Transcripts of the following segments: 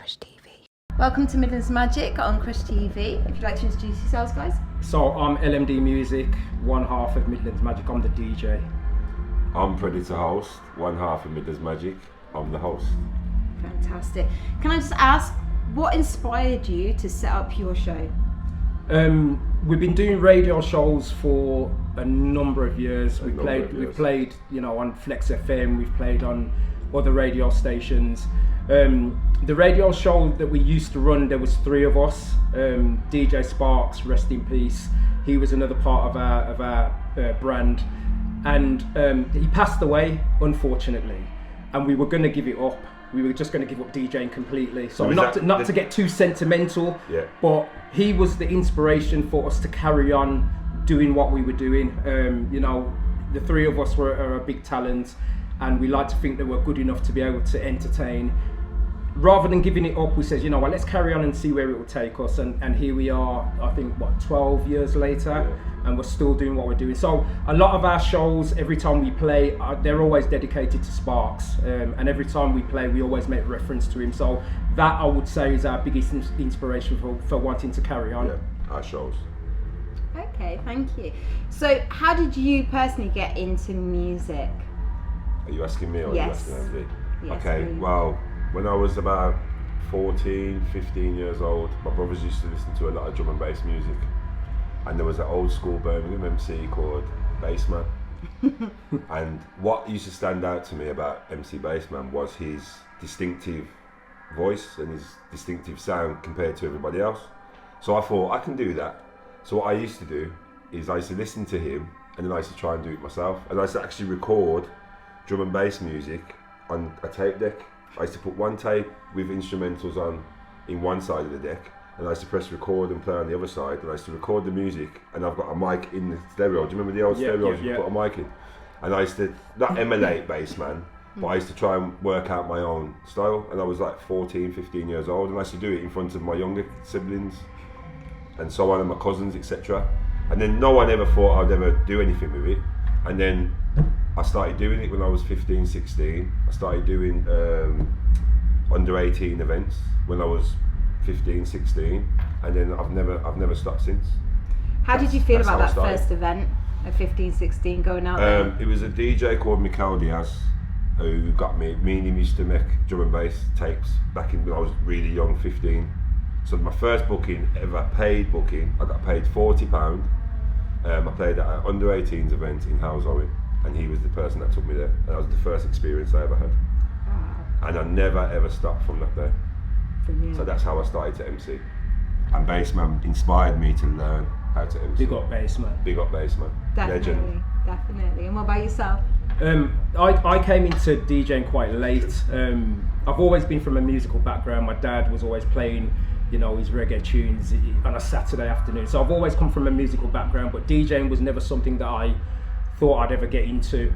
Crush TV. Welcome to Midlands Magic on Crush TV. If you'd like to introduce yourselves, guys. So I'm LMD Music, one half of Midlands Magic. I'm the DJ. I'm Predator Host, one half of Midlands Magic. I'm the host. Fantastic. Can I just ask, what inspired you to set up your show? We've been doing radio shows for a number of years. We've played, on Flex FM. We've played on other radio stations. The radio show that we used to run, there was three of us. DJ Sparks, rest in peace. He was another part of our brand, and he passed away, unfortunately. And we were going to give it up. We were just going to give up DJing completely. So not to get too sentimental, but he was the inspiration for us to carry on doing what we were doing. The three of us are a big talent, and we like to think that we're good enough to be able to entertain. Rather than giving it up, we said, let's carry on and see where it will take us. And here we are, I think, 12 years later, and we're still doing what we're doing. So a lot of our shows, every time we play, they're always dedicated to Sparks. And every time we play, we always make reference to him. So that, I would say, is our biggest inspiration for wanting to carry on. Yeah, our shows. Okay, thank you. So how did you personally get into music? Are you asking me or Yes. are you asking Andy? Yes, Okay, please. well, when I was about 14, 15 years old, my brothers used to listen to a lot of drum and bass music. And there was an old school Birmingham MC called Bassman. And what used to stand out to me about MC Bassman was his distinctive voice and his distinctive sound compared to everybody else. So I thought, I can do that. So what I used to do is I used to listen to him, and then I used to try and do it myself. And I used to actually record drum and bass music on a tape deck. I used to put one tape with instrumentals on in one side of the deck, and I used to press record and play on the other side, and I used to record the music, and I've got a mic in the stereo. Do you remember the old stereos you put a mic in? And I used to not emulate Bassman, but I used to try and work out my own style. And I was like 14, 15 years old, and I used to do it in front of my younger siblings and so on, and my cousins, etc. And then no one ever thought I'd ever do anything with it. And then I started doing it when I was 15, 16. I started doing under 18 events when I was 15, 16, and then I've never stopped since. How did you feel about that started. first event at 15, 16, going out there? It was a DJ called Mikael Diaz who got me. Me and him used to make drum and bass tapes back when I was really young, 15. So my first booking, ever paid booking, I got paid £40. I played at an under 18s event in Halesowen, and he was the person that took me there. And that was the first experience I ever had. Wow. And I never ever stopped from that day. Brilliant. So that's how I started to MC. And Bassman inspired me to learn how to MC. Big up Bassman. Big up Bassman. Legend. Definitely. And what about yourself? I came into DJing quite late. I've always been from a musical background. My dad was always playing his reggae tunes on a Saturday afternoon. So I've always come from a musical background, but DJing was never something that I thought I'd ever get into.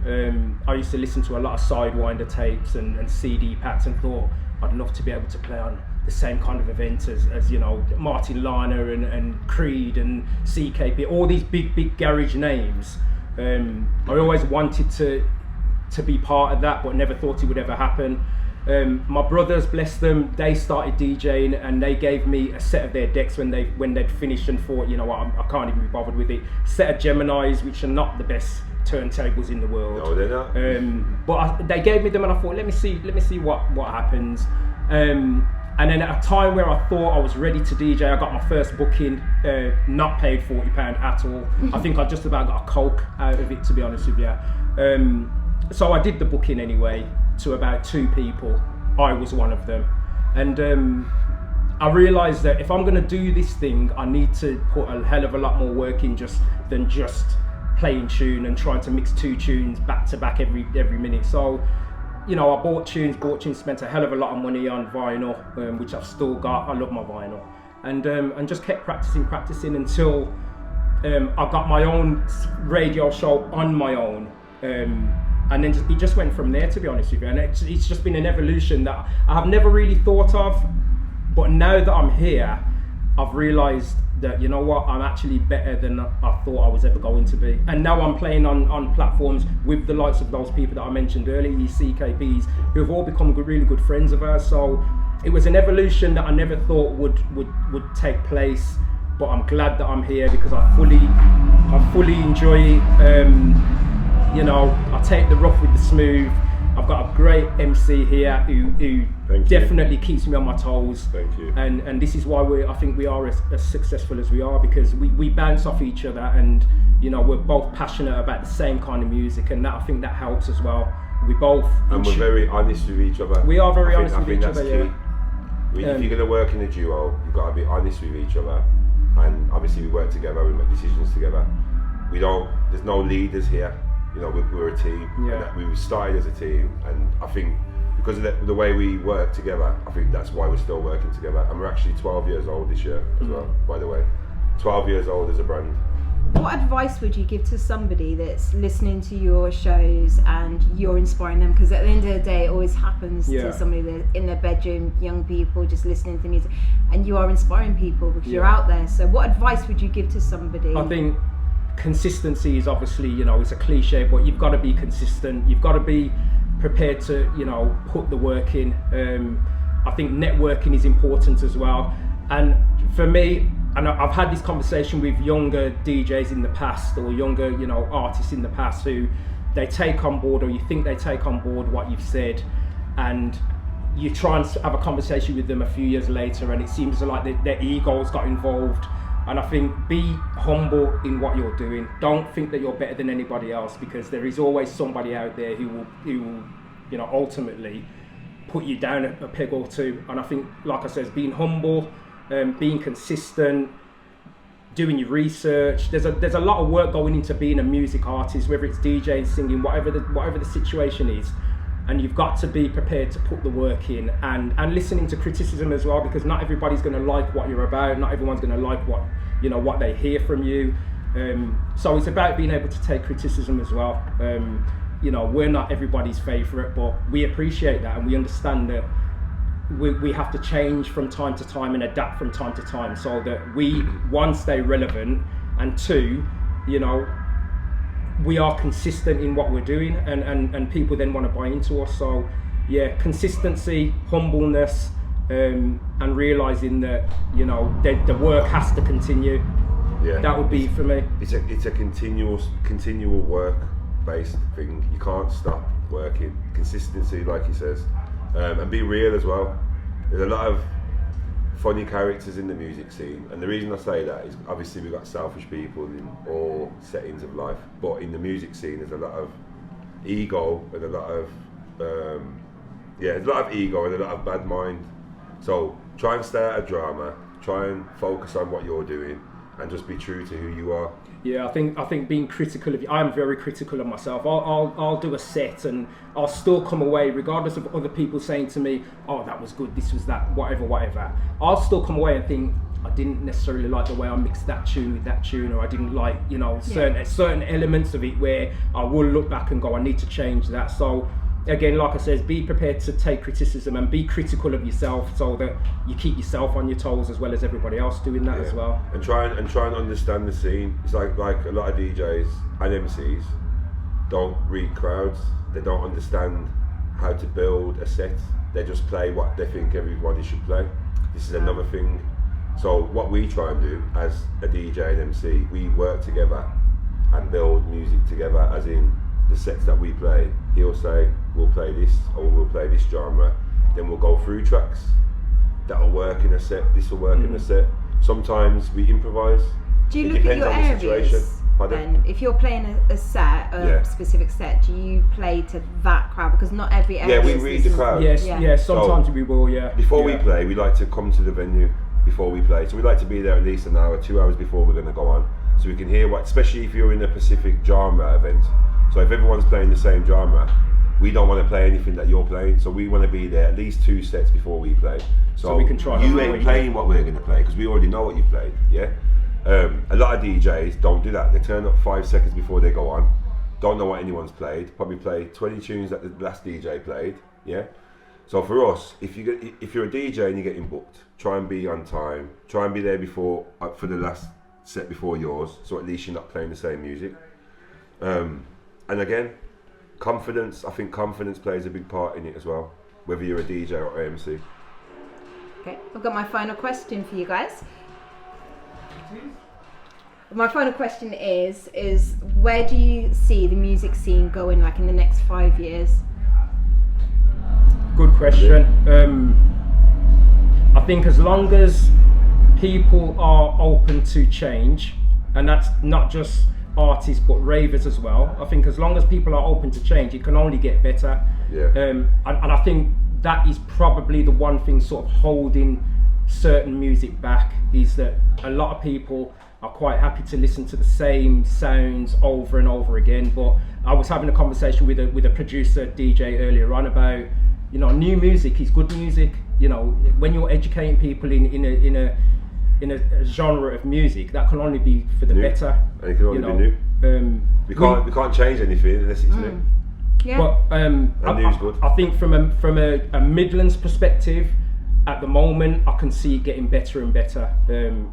I used to listen to a lot of Sidewinder tapes and CD packs, and thought I'd love to be able to play on the same kind of events as Martin Lana and Creed and CKP, all these big garage names. I always wanted to be part of that, but never thought it would ever happen. My brothers, bless them, they started DJing, and they gave me a set of their decks when they'd finished, and thought, I can't even be bothered with it. Set of Geminis, which are not the best turntables in the world. No, they're not. But they gave me them, and I thought, let me see what happens. And then at a time where I thought I was ready to DJ, I got my first booking, not paid £40 at all. I think I just about got a Coke out of it, to be honest with you. So I did the booking anyway, to about 2 people. I was one of them. And I realised that if I'm going to do this thing, I need to put a hell of a lot more work in than just playing tune and trying to mix 2 tunes back to back every minute. So, I bought tunes, spent a hell of a lot of money on vinyl, which I've still got. I love my vinyl. And just kept practicing until I got my own radio show on my own. And then it just went from there, to be honest with you. And it's just been an evolution that I have never really thought of. But now that I'm here, I've realised that, I'm actually better than I thought I was ever going to be. And now I'm playing on platforms with the likes of those people that I mentioned earlier, these CKPs, who have all become really good friends of ours. So it was an evolution that I never thought would take place, but I'm glad that I'm here because I fully enjoy it. You know, I take the rough with the smooth. I've got a great MC here who definitely keeps me on my toes. Thank you. And this is why I think we are as successful as we are, because we bounce off each other, and you know, we're both passionate about the same kind of music, and I think that helps as well. We both and we're very honest with each other. We are very honest with each other. Yeah. If you're going to work in a duo, you've got to be honest with each other, and obviously we work together, we make decisions together. There's no leaders here. You know, we're a team. Yeah. And we started as a team, and I think because of the way we work together, I think that's why we're still working together. And we're actually 12 years old this year as well, by the way. 12 years old as a brand. What advice would you give to somebody that's listening to your shows and you're inspiring them? Because at the end of the day, it always happens to somebody that's in their bedroom, young people just listening to music, and you are inspiring people because you're out there. So what advice would you give to somebody? I think consistency is obviously, you know, it's a cliche, but you've got to be consistent. You've got to be prepared to, you know, put the work in. I think networking is important as well. And for me, and I've had this conversation with younger DJs in the past, or younger, you know, artists in the past, who they take on board, or you think they take on board what you've said, and you try and have a conversation with them a few years later, and it seems like their egos got involved. And I think be humble in what you're doing. Don't think that you're better than anybody else, because there is always somebody out there who will, you know, ultimately put you down a peg or two. And I think, like I said, being humble, being consistent, doing your research. There's a lot of work going into being a music artist, whether it's DJing, singing, whatever the situation is. And you've got to be prepared to put the work in, and listening to criticism as well, because not everybody's going to like what you're about. Not everyone's going to like what they hear from you. So it's about being able to take criticism as well. You know, we're not everybody's favourite, but we appreciate that, and we understand that we have to change from time to time and adapt from time to time, so that we, one, stay relevant, and two, you know, we are consistent in what we're doing, and people then want to buy into us. So yeah, consistency, humbleness, and realizing that, you know, the work has to continue. Yeah, that would be for me. It's a continual work based thing. You can't stop working. Consistency, like he says, and be real as well. There's a lot of funny characters in the music scene, and the reason I say that is obviously we've got selfish people in all settings of life, but in the music scene there's a lot of ego and a lot of there's a lot of ego and a lot of bad mind. So try and stay out of drama, try and focus on what you're doing, and just be true to who you are. Yeah, I think being critical of you, I'm very critical of myself. I'll do a set and I'll still come away, regardless of other people saying to me, oh, that was good, this was that, whatever. I'll still come away and think, I didn't necessarily like the way I mixed that tune with that tune, or I didn't like, you know, certain elements of it where I will look back and go, I need to change that. So again, like I said, be prepared to take criticism and be critical of yourself, so that you keep yourself on your toes as well as everybody else doing that as well. And try and understand the scene. It's like a lot of DJs and MCs don't read crowds. They don't understand how to build a set. They just play what they think everybody should play. This is another thing. So what we try and do as a DJ and MC, we work together and build music together, as in the sets that we play, he'll say, we'll play this, or we'll play this genre. Then we'll go through tracks that'll work in a set, this will work in a set. Sometimes we improvise. Do you look at your areas then? If you're playing a set, a specific set, do you play to that crowd? Because not every area. Yeah, we read the crowd. Yes, sometimes we will, Before we play, we like to come to the venue before we play. So we like to be there at least an hour, 2 hours before we're going to go on. So we can hear what, especially if you're in a Pacific genre event. So if everyone's playing the same genre, we don't want to play anything that you're playing. So we want to be there at least 2 sets before we play. So we can try. You ain't playing what we're going to play, because we already know what you've played. Yeah. A lot of DJs don't do that. They turn up 5 seconds before they go on. Don't know what anyone's played. Probably play 20 tunes that the last DJ played. Yeah. So for us, if you're a DJ and you're getting booked, try and be on time. Try and be there before for the last set before yours. So at least you're not playing the same music. And again, confidence. I think confidence plays a big part in it as well, whether you're a DJ or MC. Okay, I've got my final question for you guys. My final question is where do you see the music scene going like in the next 5 years? Good question. I think as long as people are open to change, and that's not just artists but ravers as well, I think as long as people are open to change, it can only get better. Yeah. And I think that is probably the one thing sort of holding certain music back, is that a lot of people are quite happy to listen to the same sounds over and over again. But I was having a conversation with a producer DJ earlier on about, you know, new music is good music. You know, when you're educating people in a genre of music, that can only be for the better. And it can only be new. We can't change anything unless it's new. Yeah. But new's good. I think from a Midlands perspective, at the moment, I can see it getting better and better.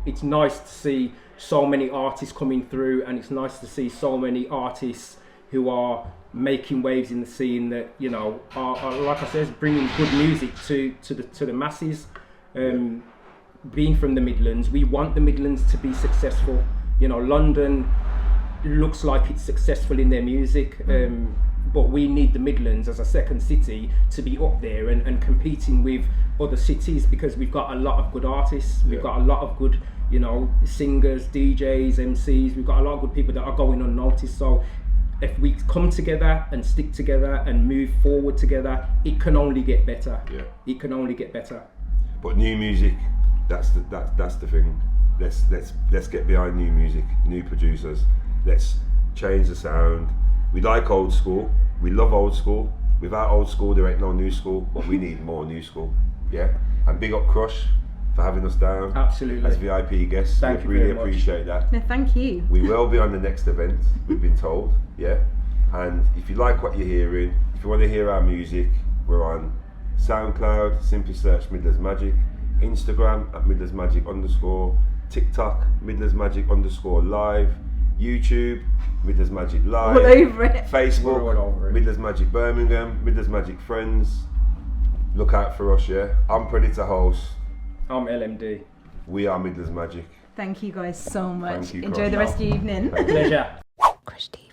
It's nice to see so many artists coming through, and it's nice to see so many artists who are making waves in the scene that, you know, are like I said, bringing good music to the masses. Being from the Midlands, we want the Midlands to be successful. You know, London looks like it's successful in their music, but we need the Midlands as a second city to be up there and competing with other cities, because we've got a lot of good artists, we've got a lot of good, you know, singers, DJs, MCs, we've got a lot of good people that are going unnoticed. So if we come together and stick together and move forward together, it can only get better. Yeah. It can only get better. But new music, that's the thing. Let's get behind new music, new producers. Let's change the sound. We like old school. We love old school. Without old school, there ain't no new school. But we need more new school. Yeah. And big up Crush for having us down. Absolutely. As VIP guests. Thank you really very much. appreciate that. No, thank you. We will be on the next event, we've been told. Yeah. And if you like what you're hearing, if you want to hear our music, we're on SoundCloud, simply search Midlands Magic, Instagram at Midlands Magic _, TikTok, Midlands Magic _live, YouTube, Midlands Magic Live, All over it. Facebook, We're all over it. Midlands Magic Birmingham, Midlands Magic Friends. Look out for us, yeah. I'm Predator Host. I'm LMD. We are Midlands Magic. Thank you guys so much. Thank you, Enjoy the Crush. rest of your evening. Pleasure. Crush TV.